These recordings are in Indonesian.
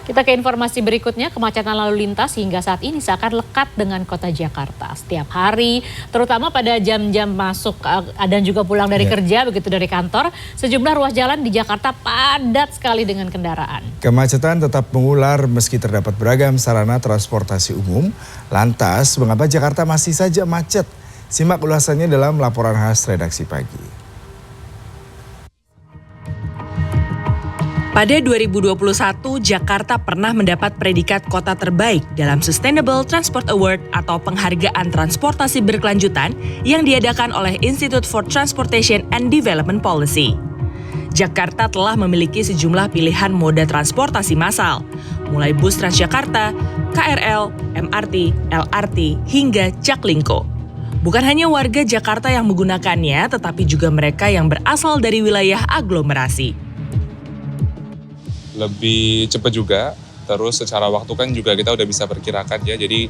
Kita ke informasi berikutnya, kemacetan lalu lintas hingga saat ini seakan lekat dengan kota Jakarta. Setiap hari, terutama pada jam-jam masuk dan juga pulang dari kerja, begitu dari kantor, sejumlah ruas jalan di Jakarta padat sekali dengan kendaraan. Kemacetan tetap mengular meski terdapat beragam sarana transportasi umum. Lantas, mengapa Jakarta masih saja macet? Simak ulasannya dalam laporan khas redaksi pagi. Pada 2021, Jakarta pernah mendapat predikat kota terbaik dalam Sustainable Transport Award atau penghargaan transportasi berkelanjutan yang diadakan oleh Institute for Transportation and Development Policy. Jakarta telah memiliki sejumlah pilihan moda transportasi massal, mulai bus Transjakarta, KRL, MRT, LRT, hingga Jaklingko. Bukan hanya warga Jakarta yang menggunakannya, tetapi juga mereka yang berasal dari wilayah aglomerasi. Lebih cepat juga, terus secara waktu kan juga kita udah bisa perkirakan ya, jadi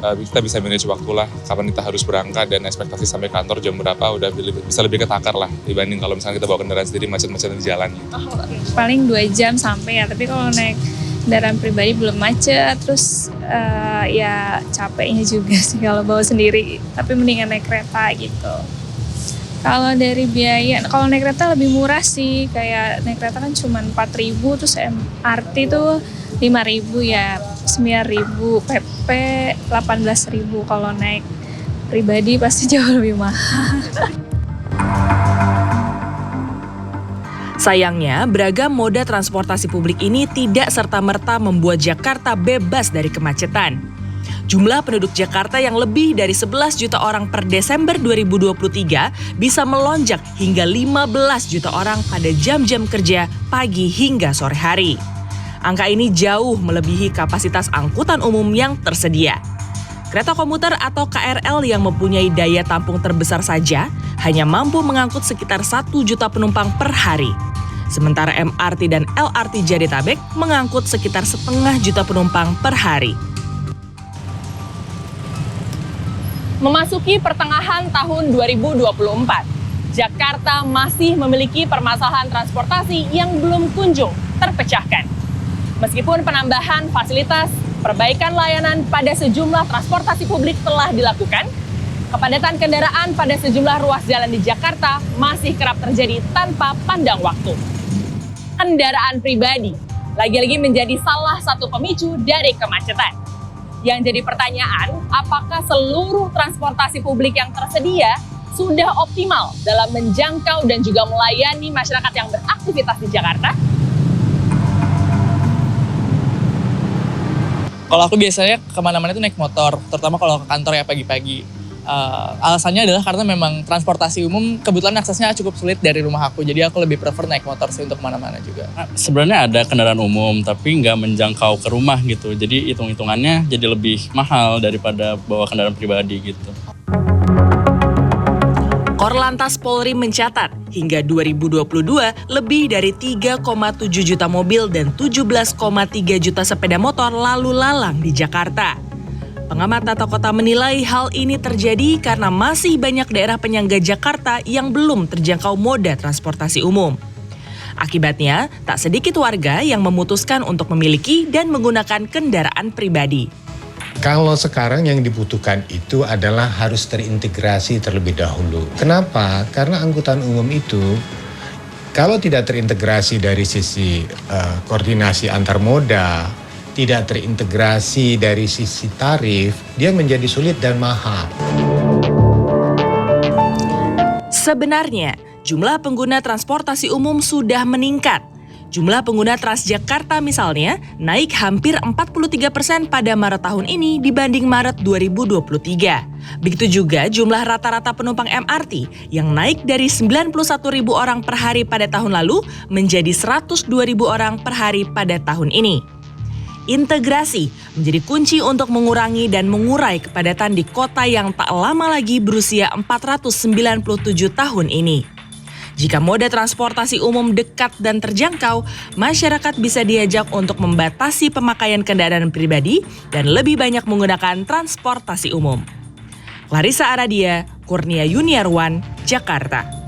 kita bisa manage waktu lah, kapan kita harus berangkat dan ekspektasi sampai kantor jam berapa udah bisa lebih ketakar lah dibanding kalau misalnya kita bawa kendaraan sendiri macet-macet di jalan. Paling 2 jam sampai ya, tapi kalau naik kendaraan pribadi belum macet, terus ya capeknya juga sih kalau bawa sendiri, tapi mendingan naik kereta gitu. Kalau dari biaya, kalau naik kereta lebih murah sih, kayak naik kereta kan cuma 4.000, terus MRT tuh 5.000 ya, 9.000, PP 18.000, kalau naik pribadi pasti jauh lebih mahal. Sayangnya, beragam moda transportasi publik ini tidak serta-merta membuat Jakarta bebas dari kemacetan. Jumlah penduduk Jakarta yang lebih dari 11 juta orang per Desember 2023 bisa melonjak hingga 15 juta orang pada jam-jam kerja pagi hingga sore hari. Angka ini jauh melebihi kapasitas angkutan umum yang tersedia. Kereta komuter atau KRL yang mempunyai daya tampung terbesar saja hanya mampu mengangkut sekitar 1 juta penumpang per hari. Sementara MRT dan LRT Jadetabek mengangkut sekitar 0,5 juta penumpang per hari. Memasuki pertengahan tahun 2024, Jakarta masih memiliki permasalahan transportasi yang belum kunjung terpecahkan. Meskipun penambahan fasilitas, perbaikan layanan pada sejumlah transportasi publik telah dilakukan, kepadatan kendaraan pada sejumlah ruas jalan di Jakarta masih kerap terjadi tanpa pandang waktu. Kendaraan pribadi lagi-lagi menjadi salah satu pemicu dari kemacetan. Yang jadi pertanyaan, apakah seluruh transportasi publik yang tersedia sudah optimal dalam menjangkau dan juga melayani masyarakat yang beraktivitas di Jakarta? Kalau aku biasanya kemana-mana itu naik motor, terutama kalau ke kantor ya pagi-pagi. Alasannya adalah karena memang transportasi umum kebetulan aksesnya cukup sulit dari rumah aku, jadi aku lebih prefer naik motor sih untuk kemana-mana juga. Sebenarnya ada kendaraan umum, tapi nggak menjangkau ke rumah gitu, jadi hitung-hitungannya jadi lebih mahal daripada bawa kendaraan pribadi gitu. Korlantas Polri mencatat, hingga 2022 lebih dari 3,7 juta mobil dan 17,3 juta sepeda motor lalu lalang di Jakarta. Pengamat tata kota menilai hal ini terjadi karena masih banyak daerah penyangga Jakarta yang belum terjangkau moda transportasi umum. Akibatnya, tak sedikit warga yang memutuskan untuk memiliki dan menggunakan kendaraan pribadi. Kalau sekarang yang dibutuhkan itu adalah harus terintegrasi terlebih dahulu. Kenapa? Karena angkutan umum itu kalau tidak terintegrasi dari sisi koordinasi antar moda, tidak terintegrasi dari sisi tarif, dia menjadi sulit dan mahal. Sebenarnya, jumlah pengguna transportasi umum sudah meningkat. Jumlah pengguna Transjakarta misalnya naik hampir 43% pada Maret tahun ini dibanding Maret 2023. Begitu juga jumlah rata-rata penumpang MRT yang naik dari 91.000 orang per hari pada tahun lalu menjadi 102.000 orang per hari pada tahun ini. Integrasi menjadi kunci untuk mengurangi dan mengurai kepadatan di kota yang tak lama lagi berusia 497 tahun ini. Jika moda transportasi umum dekat dan terjangkau, masyarakat bisa diajak untuk membatasi pemakaian kendaraan pribadi dan lebih banyak menggunakan transportasi umum. Clarissa Aradia, Kurnia Yuniarwan, Jakarta.